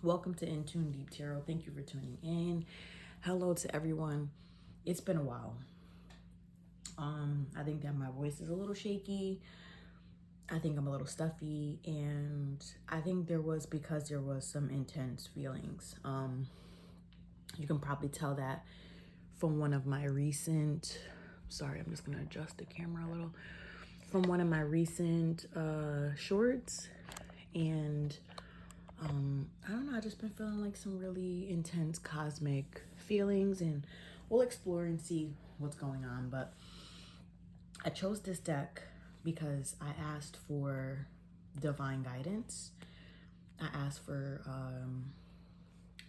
Welcome to InTuneDeep Tarot. Thank you for tuning in. Hello to everyone. It's been a while. I think that my voice is a little shaky. I think I'm a little stuffy, and I think because there was some intense feelings. You can probably tell that from one of my recent, sorry, I'm just gonna adjust the camera a little, from one of my recent shorts. And I don't know, I've just been feeling like some really intense cosmic feelings, and we'll explore and see what's going on. But I chose this deck because I asked for divine guidance. I asked for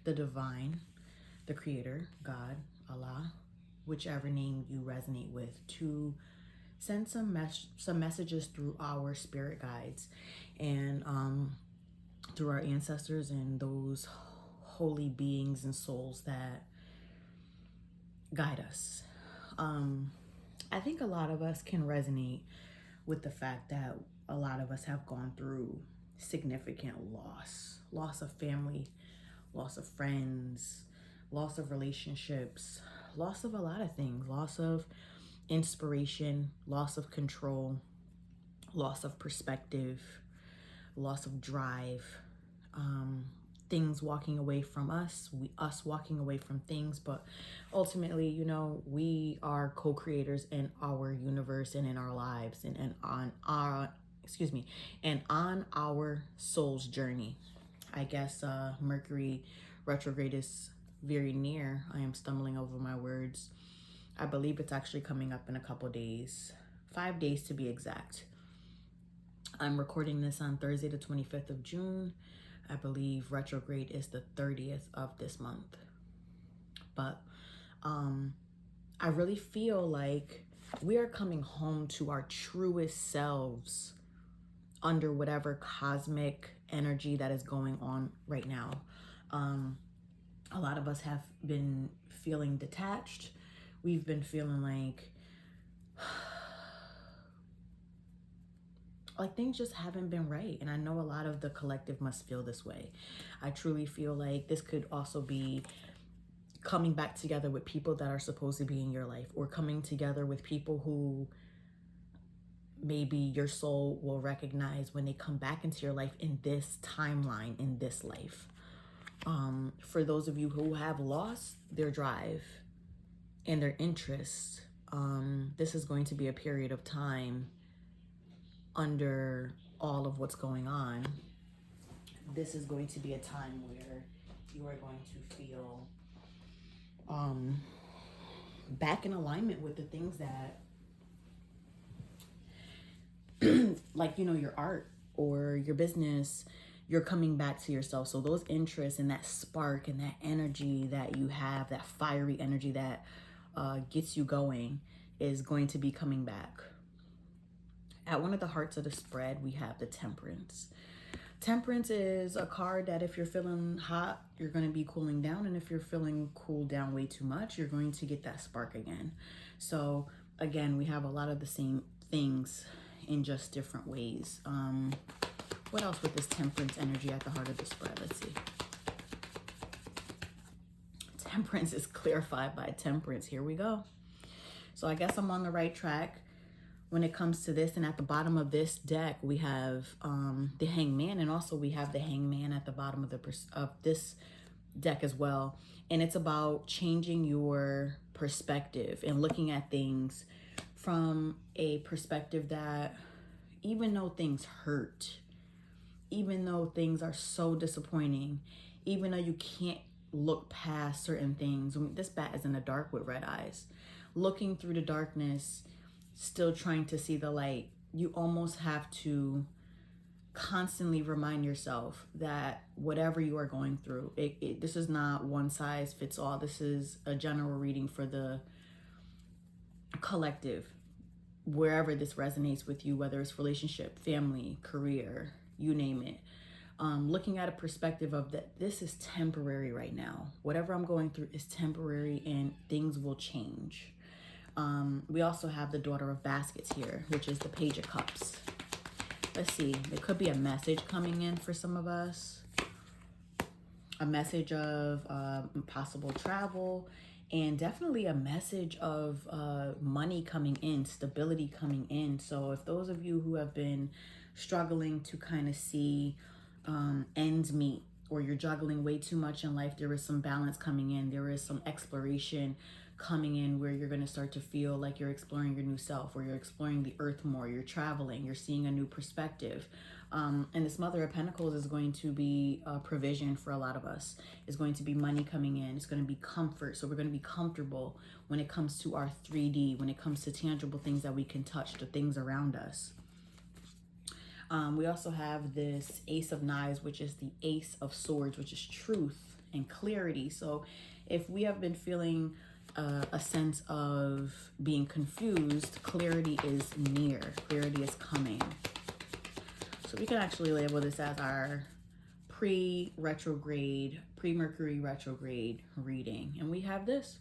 the divine, the creator, God, Allah, whichever name you resonate with, to send some messages through our spirit guides and through our ancestors and those holy beings and souls that guide us. I think a lot of us can resonate with the fact that a lot of us have gone through significant loss of family, loss of friends, loss of relationships, loss of a lot of things, loss of inspiration, loss of control, loss of perspective, loss of drive, things walking away from us, us walking away from things. But ultimately, you know, we are co-creators in our universe and in our lives, and on our soul's journey. I guess Mercury retrograde is very near. I am stumbling over my words. I believe it's actually coming up in a couple days, 5 days to be exact. I'm recording this on Thursday, the 25th of June. I believe retrograde is the 30th of this month. But I really feel like we are coming home to our truest selves under whatever cosmic energy that is going on right now. A lot of us have been feeling detached. We've been feeling like things just haven't been right. And I know a lot of the collective must feel this way. I truly feel like this could also be coming back together with people that are supposed to be in your life, or coming together with people who maybe your soul will recognize when they come back into your life in this timeline, in this life. For those of you who have lost their drive and their interest, this is going to be a period of time under all of what's going on. This is going to be a time where you are going to feel back in alignment with the things that like, you know, your art or your business, you're coming back to yourself. So those interests and that spark and that energy that you have, that fiery energy that gets you going, is going to be coming back. At one of the hearts of the spread, we have the Temperance. Temperance is a card that if you're feeling hot, you're going to be cooling down. And if you're feeling cooled down way too much, you're going to get that spark again. So again, we have a lot of the same things in just different ways. What else with this Temperance energy at the heart of the spread? Let's see. Temperance is clarified by Temperance. Here we go. So I guess I'm on the right track when it comes to this. And at the bottom of this deck, we have the Hangman, and also we have the Hangman at the bottom of this deck as well. And it's about changing your perspective and looking at things from a perspective that, even though things hurt, even though things are so disappointing, even though you can't look past certain things. This bat is in the dark with red eyes, looking through the darkness, still trying to see the light. You almost have to constantly remind yourself that whatever you are going through, this is not one size fits all. This is a general reading for the collective, wherever this resonates with you, whether it's relationship, family, career, you name it. Looking at a perspective of that this is temporary right now. Whatever I'm going through is temporary, and things will change. We also have the Daughter of Baskets here, which is the Page of Cups. Let's see, there could be a message coming in for some of us. a message of possible travel, and definitely a message of money coming in, stability coming in. So if those of you who have been struggling to kind of see ends meet, or you're juggling way too much in life, there is some balance coming in. There is some exploration coming in where you're going to start to feel like you're exploring your new self, or you're exploring the earth more, you're traveling, you're seeing a new perspective. And this Mother of Pentacles is going to be provision for a lot of us. It's going to be money coming in. It's going to be comfort. So we're going to be comfortable when it comes to our 3D, when it comes to tangible things that we can touch, the things around us. We also have this Ace of Knives, which is the Ace of Swords, which is truth and clarity. So if we have been feeling a sense of being confused, clarity is near. Clarity is coming. So we can actually label this as our pre-retrograde, pre-Mercury retrograde reading. And we have this.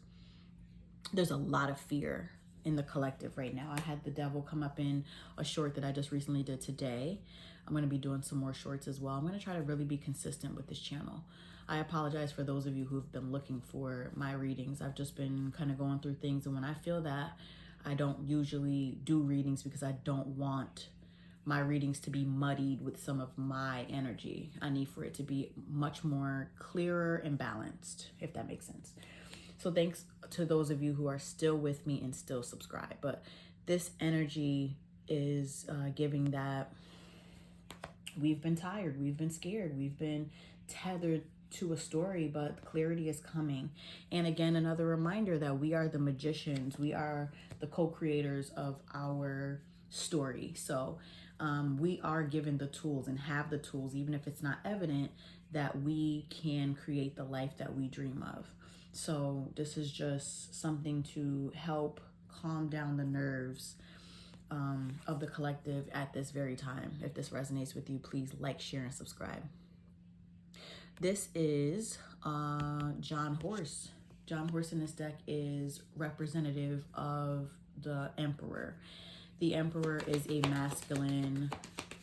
There's a lot of fear in the collective right now. I had the devil come up in a short that I just recently did today. I'm going to be doing some more shorts as well. I'm going to try to really be consistent with this channel. I apologize for those of you who've been looking for my readings. I've just been kind of going through things, and when I feel that, I don't usually do readings because I don't want my readings to be muddied with some of my energy. I need for it to be much more clearer and balanced, if that makes sense. So thanks to those of you who are still with me and still subscribe. But this energy is giving that we've been tired, we've been scared, we've been tethered to a story, but clarity is coming. And again, another reminder that we are the magicians. We are the co-creators of our story. So we are given the tools and have the tools, even if it's not evident, that we can create the life that we dream of. So this is just something to help calm down the nerves of the collective at this very time. If this resonates with you, please like, share, and subscribe. This is John Horse. John Horse in this deck is representative of the Emperor. The Emperor is a masculine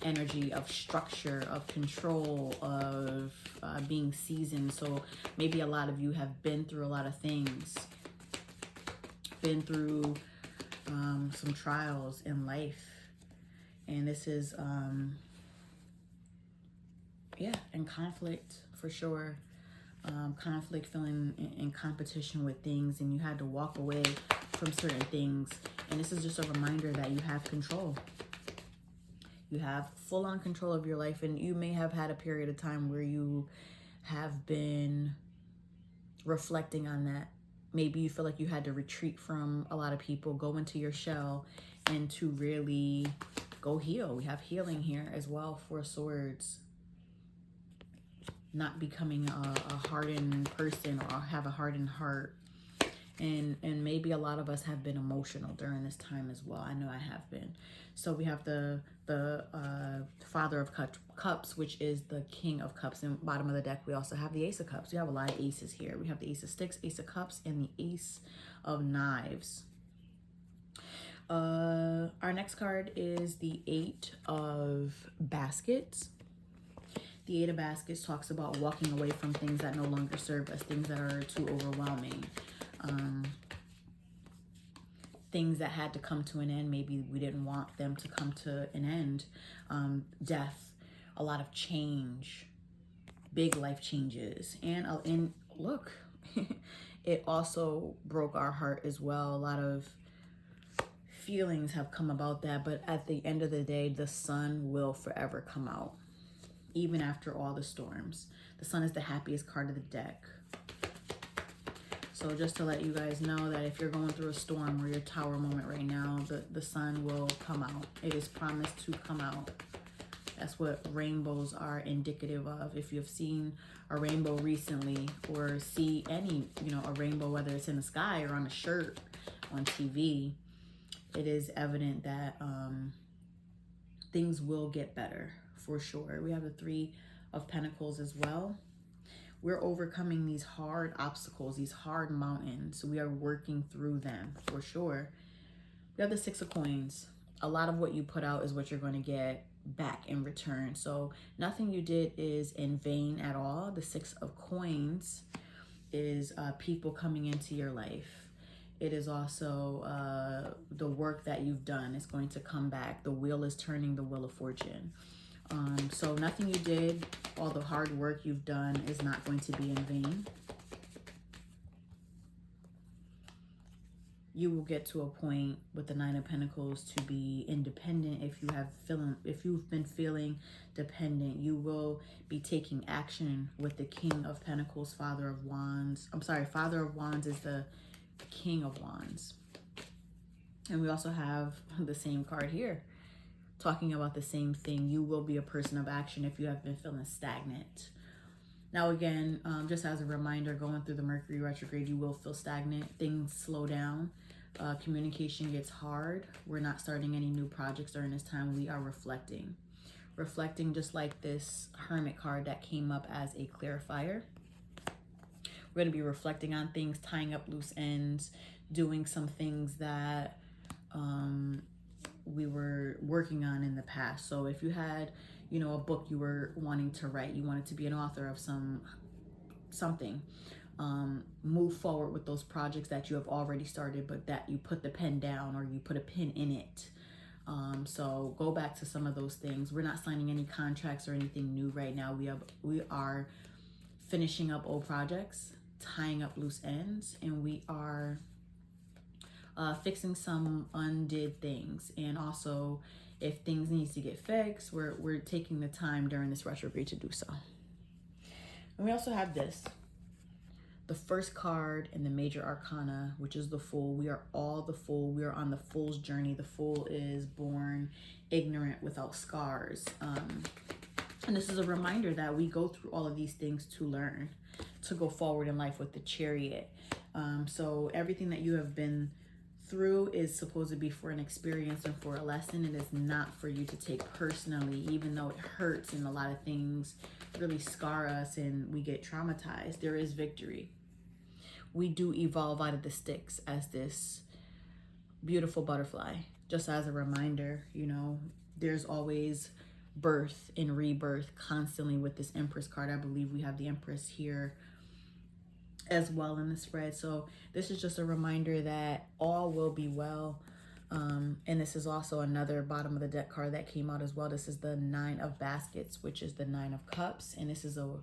energy of structure, of control, of being seasoned. So maybe a lot of you have been through a lot of things, been through some trials in life. And this is, in conflict for sure. Conflict, feeling in competition with things, and you had to walk away from certain things. And this is just a reminder that you have control. You have full-on control of your life, and you may have had a period of time where you have been reflecting on that. Maybe you feel like you had to retreat from a lot of people, go into your shell, and to really go heal. We have healing here as well, for swords. Not becoming a hardened person or have a hardened heart. And maybe a lot of us have been emotional during this time as well. I know I have been. So we have the Father of Cups, which is the King of Cups. And bottom of the deck, we also have the Ace of Cups. We have a lot of aces here. We have the Ace of Sticks, Ace of Cups, and the Ace of Knives. Our next card is the Eight of Baskets. The Eight of Baskets talks about walking away from things that no longer serve us, things that are too overwhelming. Things that had to come to an end. Maybe we didn't want them to come to an end. Death, a lot of change, big life changes. And look, it also broke our heart as well. A lot of feelings have come about that, but at the end of the day, the sun will forever come out. Even after all the storms. The sun is the happiest card of the deck. So just to let you guys know that if you're going through a storm or your tower moment right now, the sun will come out. It is promised to come out. That's what rainbows are indicative of. If you've seen a rainbow recently, or see any, a rainbow, whether it's in the sky or on a shirt, on TV, it is evident that things will get better for sure. We have the Three of Pentacles as well. We're overcoming these hard obstacles, these hard mountains. So we are working through them for sure. We have the Six of Coins. A lot of what you put out is what you're going to get back in return. So nothing you did is in vain at all. The Six of Coins is people coming into your life. It is also the work that you've done is going to come back. The wheel is turning, the wheel of fortune. So nothing you did, all the hard work you've done is not going to be in vain. You will get to a point with the Nine of Pentacles to be independent. If you've been feeling dependent, you will be taking action with the King of Pentacles, Father of Wands. I'm sorry, Father of Wands is the King of Wands. And we also have the same card here, talking about the same thing. You will be a person of action if you have been feeling stagnant. Now again, just as a reminder, going through the Mercury retrograde, you will feel stagnant. Things slow down. Communication gets hard. We're not starting any new projects during this time. We are reflecting. Reflecting, just like this Hermit card that came up as a clarifier. We're going to be reflecting on things, tying up loose ends, doing some things that we were working on in the past. So if you had, you know, a book you were wanting to write, you wanted to be an author of something, move forward with those projects that you have already started, but that you put the pen down or you put a pin in it. So go back to some of those things. We're not signing any contracts or anything new right now. We are finishing up old projects, tying up loose ends, and we are fixing some undid things. And also, if things need to get fixed, we're taking the time during this retrograde to do so. And we also have this, the first card in the major arcana, which is the Fool. We are all the Fool. We are on the Fool's journey. The Fool is born ignorant, without scars. And this is a reminder that we go through all of these things to learn, to go forward in life with the Chariot. So everything that you have been through is supposed to be for an experience and for a lesson. It is not for you to take personally, even though it hurts and a lot of things really scar us and we get traumatized. There is victory. We do evolve out of the sticks as this beautiful butterfly. Just as a reminder, you know, there's always birth and rebirth constantly with this Empress card. I believe we have the Empress here as well in the spread. So this is just a reminder that all will be well. And this is also another bottom of the deck card that came out as well. This is the Nine of Baskets, which is the Nine of Cups. And this is a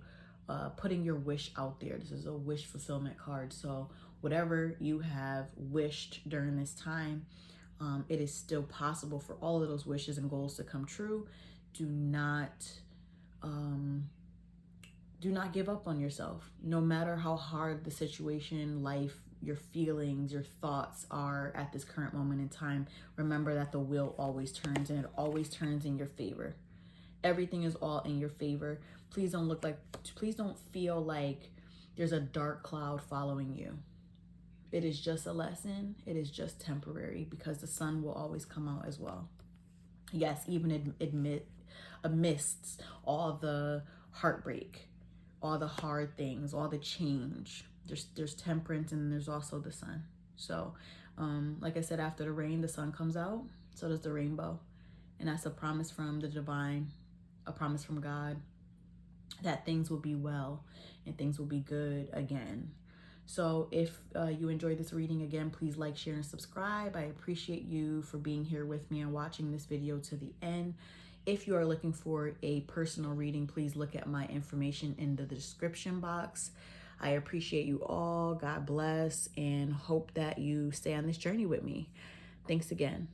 putting your wish out there. This is a wish fulfillment card. So whatever you have wished during this time, it is still possible for all of those wishes and goals to come true. Do not give up on yourself. No matter how hard the situation, life, your feelings, your thoughts are at this current moment in time, remember that the wheel always turns, and it always turns in your favor. Everything is all in your favor. Please don't feel like there's a dark cloud following you. It is just a lesson. It is just temporary, because the sun will always come out as well. Yes, even amidst all the heartbreak, all the hard things, all the change, there's temperance, and there's also the sun. So like I said, after the rain, the sun comes out. So does the rainbow. And that's a promise from the divine, a promise from God, that things will be well and things will be good again. So if you enjoyed this reading, again, please like, share, and subscribe. I appreciate you for being here with me and watching this video to the end. If you are looking for a personal reading, please look at my information in the description box. I appreciate you all. God bless, and hope that you stay on this journey with me. Thanks again.